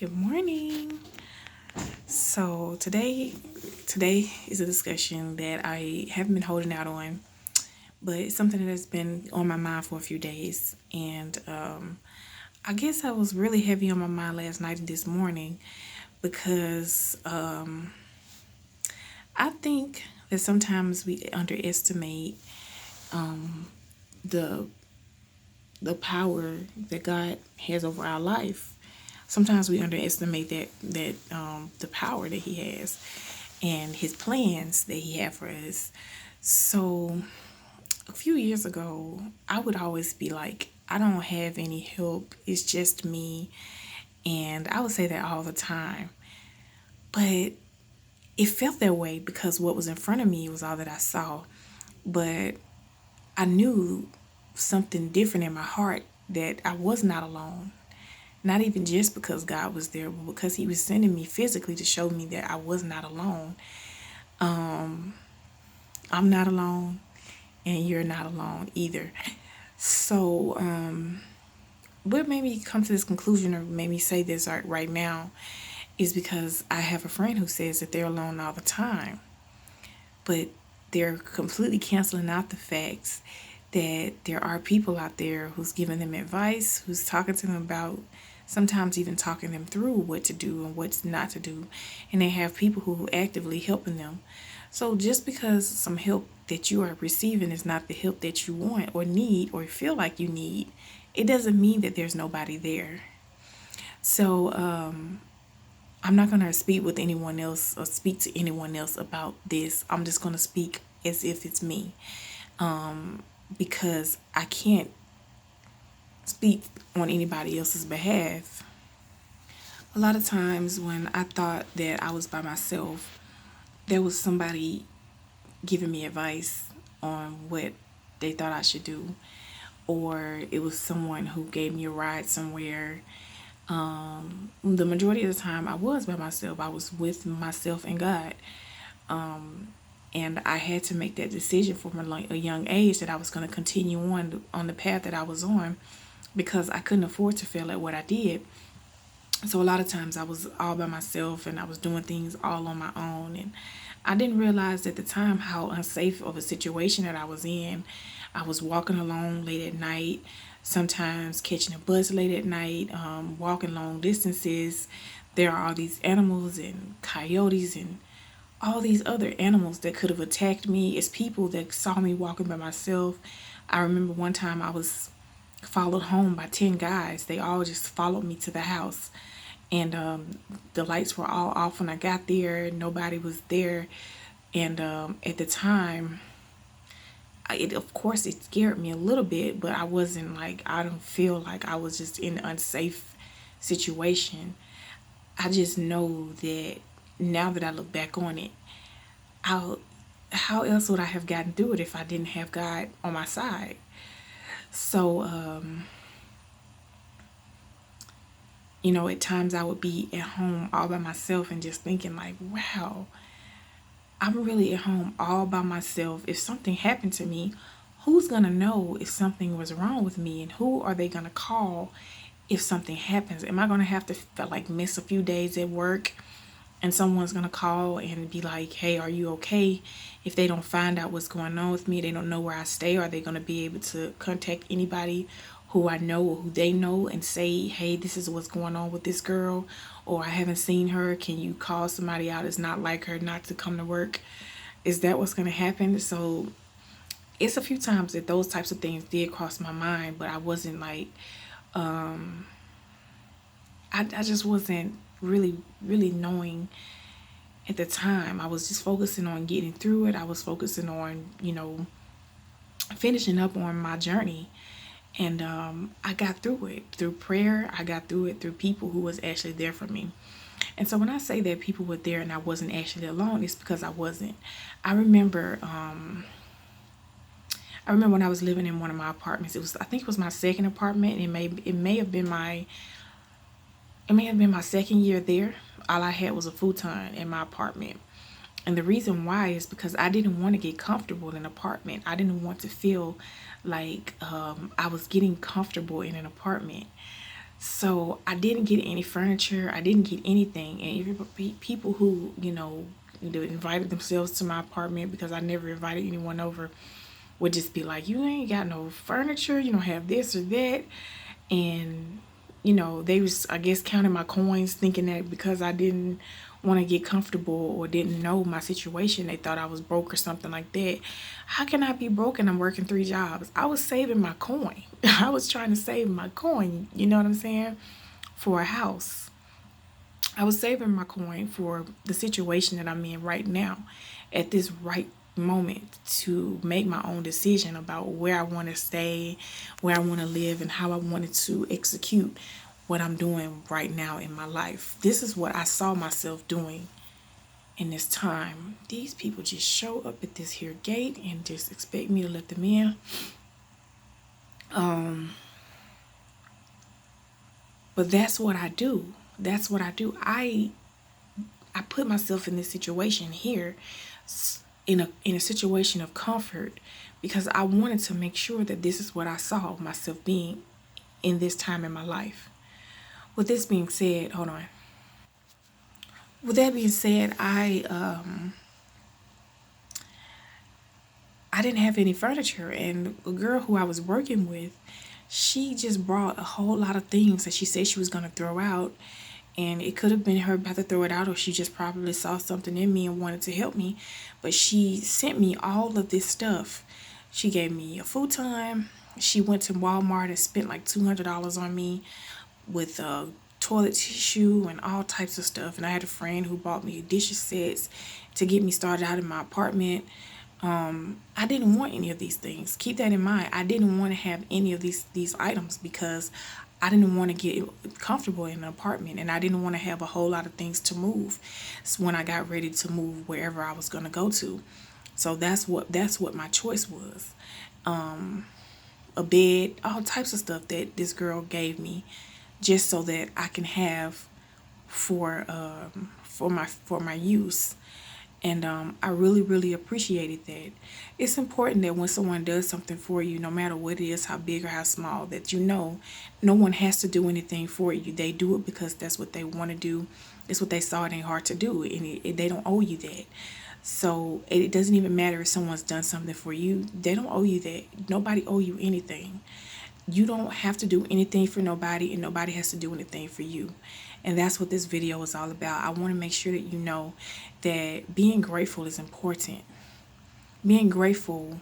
Good morning. So today is a discussion that I haven't been holding out on, but it's something that has been on my mind for a few days. And I guess I was really heavy on my mind last night and this morning because I think that sometimes we underestimate the the power that God has over our life. Sometimes we underestimate that the power that He has and His plans that He has for us. So a few years ago, I would always be like, I don't have any help. It's just me, and I would say that all the time. But it felt that way because what was in front of me was all that I saw. But I knew something different in my heart that I was not alone. Not even just because God was there, but because He was sending me physically to show me that I was not alone. I'm not alone, and you're not alone either. So, what made me come to this conclusion or made me say this right now is because I have a friend who says that they're alone all the time, but they're completely canceling out the facts that there are people out there who's giving them advice, who's talking to them about sometimes even talking them through what to do and what's not to do. And they have people who are actively helping them. So just because some help that you are receiving is not the help that you want or need or feel like you need, it doesn't mean that there's nobody there. So I'm not going to speak with anyone else or speak to anyone else about this. I'm just going to speak as if it's me, because I can't speak on anybody else's behalf. A lot of times when I thought that I was by myself, there was somebody giving me advice on what they thought I should do, or it was someone who gave me a ride somewhere. The majority of the time, I was by myself. I was with myself and God. And I had to make that decision from a young age that I was going to continue on the path that I was on because I couldn't afford to fail at what I did. So a lot of times I was all by myself and I was doing things all on my own, and I didn't realize at the time how unsafe of a situation that I was in. I was walking alone late at night, sometimes catching a bus late at night, walking long distances. There are all these animals and coyotes and all these other animals that could have attacked me. As people that saw me walking by myself. I remember one time I was followed home by 10 guys. They all just followed me to the house. And the lights were all off when I got there. Nobody was there. And at the time, of course, it scared me a little bit, but I wasn't like, I don't feel like I was just in an unsafe situation. I just know that now that I look back on it, how, how else would I have gotten through it if I didn't have God on my side? So, at times I would be at home all by myself and just thinking like, wow, I'm really at home all by myself. If something happened to me, who's going to know if something was wrong with me, and who are they going to call if something happens? Am I going to have to like miss a few days at work and someone's going to call and be like, hey, are you okay? If they don't find out what's going on with me, they don't know where I stay, are they going to be able to contact anybody who I know or who they know and say, hey, this is what's going on with this girl, or I haven't seen her. Can you call somebody out that's not like her not to come to work? Is that what's going to happen? So it's a few times that those types of things did cross my mind, but I wasn't like, I just wasn't really knowing at the time. I was just focusing on getting through it. I was focusing on, finishing up on my journey. And I got through it through prayer. I got through it through people who was actually there for me. And so when I say that people were there and I wasn't actually alone, it's because I wasn't. I remember I remember when I was living in one of my apartments. I think it was my second apartment. It may have been my second year there. All I had was a futon in my apartment. And the reason why is because I didn't want to get comfortable in an apartment. I didn't want to feel like I was getting comfortable in an apartment. So I didn't get any furniture. I didn't get anything. And people who, invited themselves to my apartment, because I never invited anyone over, would just be like, you ain't got no furniture. You don't have this or that. And, they was, I guess, counting my coins, thinking that because I didn't want to get comfortable or didn't know my situation, they thought I was broke or something like that. How can I be broke and I'm working 3 jobs? I was saving my coin. I was trying to save my coin, you know what I'm saying? For a house. I was saving my coin for the situation that I'm in right now, at this right moment, to make my own decision about where I want to stay, where I want to live, and how I wanted to execute what I'm doing right now in my life. This is what I saw myself doing in this time. These people just show up at this here gate and just expect me to let them in. But that's what I do. That's what I do. I put myself in this situation here, in a situation of comfort, because I wanted to make sure that this is what I saw myself being in this time in my life. With this being said, hold on. With that being said, I didn't have any furniture, and the girl who I was working with, she just brought a whole lot of things that she said she was gonna throw out. And it could have been her about to throw it out, or she just probably saw something in me and wanted to help me. But she sent me all of this stuff. She gave me a futon. She went to Walmart and spent like $200 on me with toilet tissue and all types of stuff. And I had a friend who bought me dishes sets to get me started out in my apartment. I didn't want any of these things. Keep that in mind. I didn't want to have any of these items because I didn't want to get comfortable in an apartment, and I didn't want to have a whole lot of things to move when I got ready to move wherever I was going to go to. So that's what my choice was. A bed, all types of stuff that this girl gave me, just so that I can have for my use. And I really, really appreciated that. It's important that when someone does something for you, no matter what it is, how big or how small, that no one has to do anything for you. They do it because that's what they want to do. It's what they saw in their heart to do, and they don't owe you that. So it doesn't even matter if someone's done something for you. They don't owe you that. Nobody owe you anything. You don't have to do anything for nobody, and nobody has to do anything for you. And that's what this video is all about. I want to make sure that you know that being grateful is important. Being grateful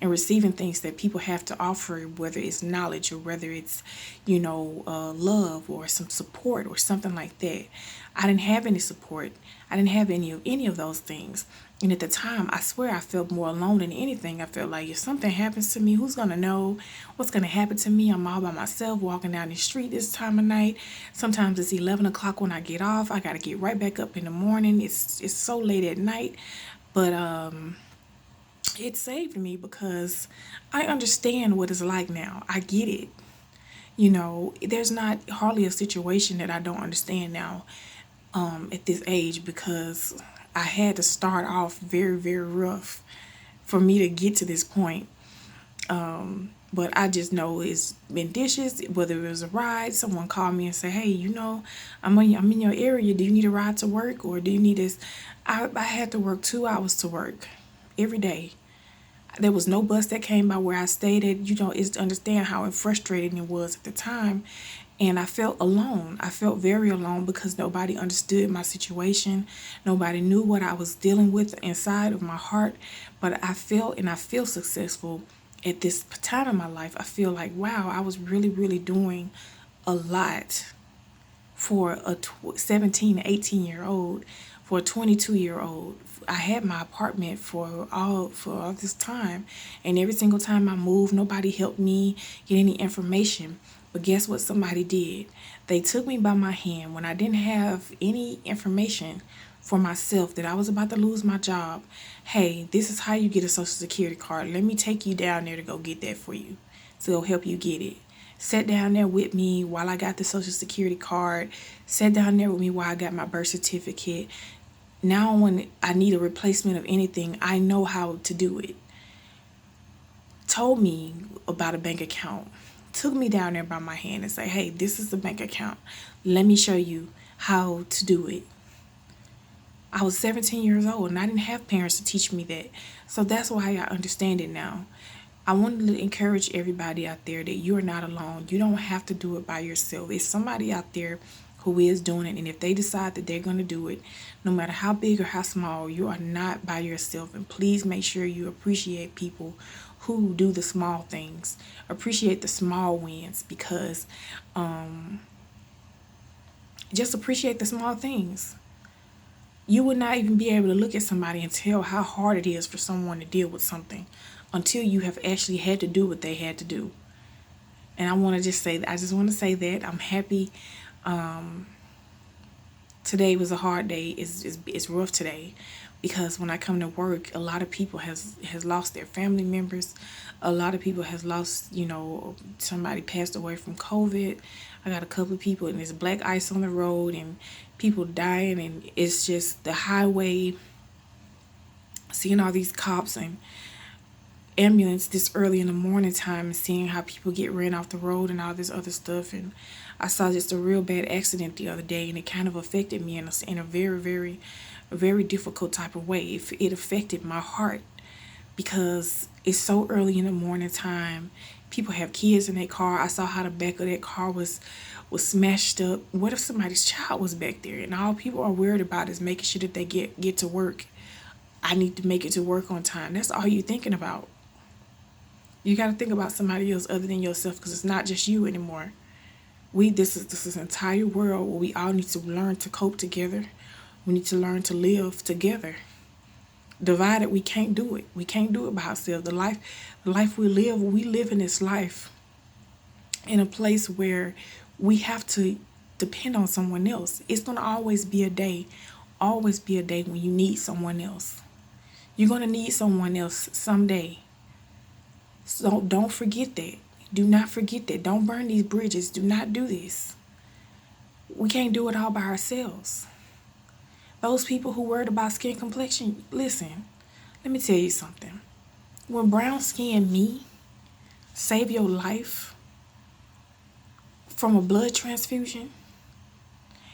and receiving things that people have to offer, whether it's knowledge or whether it's, love or some support or something like that. I didn't have any support. I didn't have any of those things. And at the time, I swear I felt more alone than anything. I felt like if something happens to me, who's gonna know what's gonna happen to me? I'm all by myself walking down the street this time of night. Sometimes it's 11 o'clock when I get off. I gotta get right back up in the morning. It's so late at night, but it saved me because I understand what it's like now. I get it. There's not hardly a situation that I don't understand now, at this age, because I had to start off very, very rough for me to get to this point. But I just know it's been dishes, whether it was a ride, someone called me and said, hey, I'm in your area. Do you need a ride to work, or do you need this? I had to work 2 hours to work every day. There was no bus that came by where I stayed at. It's to understand how frustrating it was at the time. And I felt alone. I felt very alone because nobody understood my situation. Nobody knew what I was dealing with inside of my heart. But I felt and I feel successful at this time in my life. I feel like, wow, I was really, really doing a lot for a 17, 18-year-old, for a 22-year-old. I had my apartment for all this time, and every single time I moved, nobody helped me get any information. But guess what somebody did? They took me by my hand when I didn't have any information for myself, that I was about to lose my job. Hey, this is how you get a social security card. Let me take you down there to go get that for you. So it'll help you get it. Sat down there with me while I got the social security card. Sat down there with me while I got my birth certificate. Now when I need a replacement of anything, I know how to do it. Told me about a bank account. took me down there by my hand and say, hey, this is the bank account. Let me show you how to do it. I was 17 years old and I didn't have parents to teach me that. So that's why I understand it now. I wanted to encourage everybody out there that you are not alone. You don't have to do it by yourself. It's somebody out there who is doing it. And if they decide that they're going to do it, no matter how big or how small, you are not by yourself. And please make sure you appreciate people who do the small things. Appreciate the small wins, because just appreciate the small things. You would not even be able to look at somebody and tell how hard it is for someone to deal with something until you have actually had to do what they had to do. And I just want to say that I'm happy. Today was a hard day. It's rough today, because when I come to work, a lot of people has lost their family members. A lot of people has lost, somebody passed away from COVID. I got a couple of people, and there's black ice on the road and people dying, and it's just the highway, seeing all these cops and ambulance this early in the morning time, and seeing how people get ran off the road and all this other stuff. And I saw just a real bad accident the other day, and it kind of affected me in a very, very, very difficult type of way. It affected my heart, because it's so early in the morning time. People have kids in their car. I saw how the back of that car was smashed up. What if somebody's child was back there? And all people are worried about is making sure that they get to work. I need to make it to work on time. That's all you're thinking about. You got to think about somebody else other than yourself, because it's not just you anymore. This is an entire world where we all need to learn to cope together. We need to learn to live together. Divided, we can't do it. We can't do it by ourselves. The life we live in this life in a place where we have to depend on someone else. It's going to always be a day when you need someone else. You're going to need someone else someday. So don't forget that. Do not forget that. Don't burn these bridges. Do not do this. We can't do it all by ourselves. Those people who worried about skin complexion, listen, let me tell you something. When brown skinned me save your life from a blood transfusion,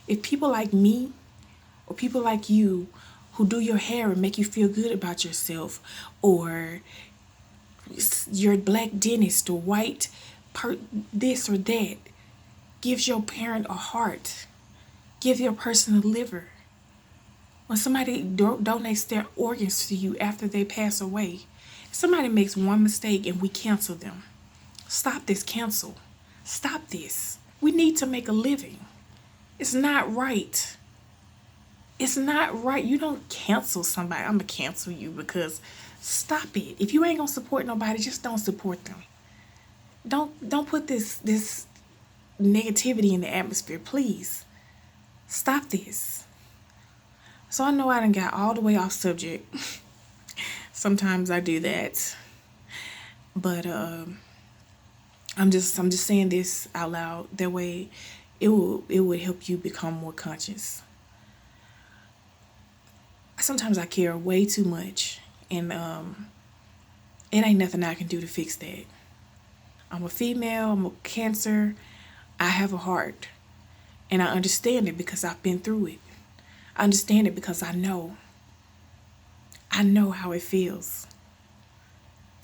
if people like me or people like you who do your hair and make you feel good about yourself, or your black dentist or white this or that gives your parent a heart, give your person a liver, when somebody donates their organs to you after they pass away, somebody makes one mistake and we cancel them. Stop this cancel. Stop this. We need to make a living. It's not right. It's not right. You don't cancel somebody. I'm going to cancel you because stop it. If you ain't going to support nobody, just don't support them. Don't put this negativity in the atmosphere, please. Stop this. So I know I done got all the way off subject. Sometimes I do that. But I'm just saying this out loud. That way it would help you become more conscious. Sometimes I care way too much, and it ain't nothing I can do to fix that. I'm a female, I'm a Cancer, I have a heart, and I understand it because I've been through it. I understand it because I know how it feels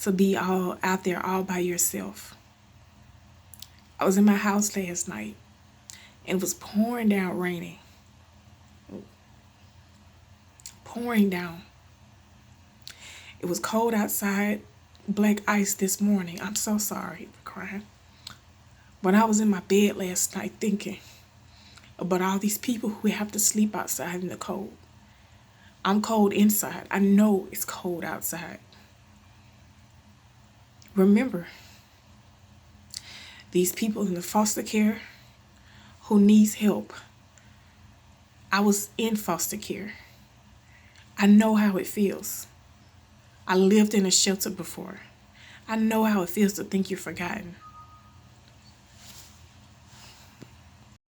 to be all out there all by yourself. I was in my house last night and it was pouring down raining. Pouring down. It was cold outside, black ice this morning. I'm so sorry for crying. But I was in my bed last night thinking about all these people who have to sleep outside in the cold. I'm cold inside. I know it's cold outside. Remember, these people in the foster care who needs help. I was in foster care. I know how it feels. I lived in a shelter before. I know how it feels to think you're forgotten.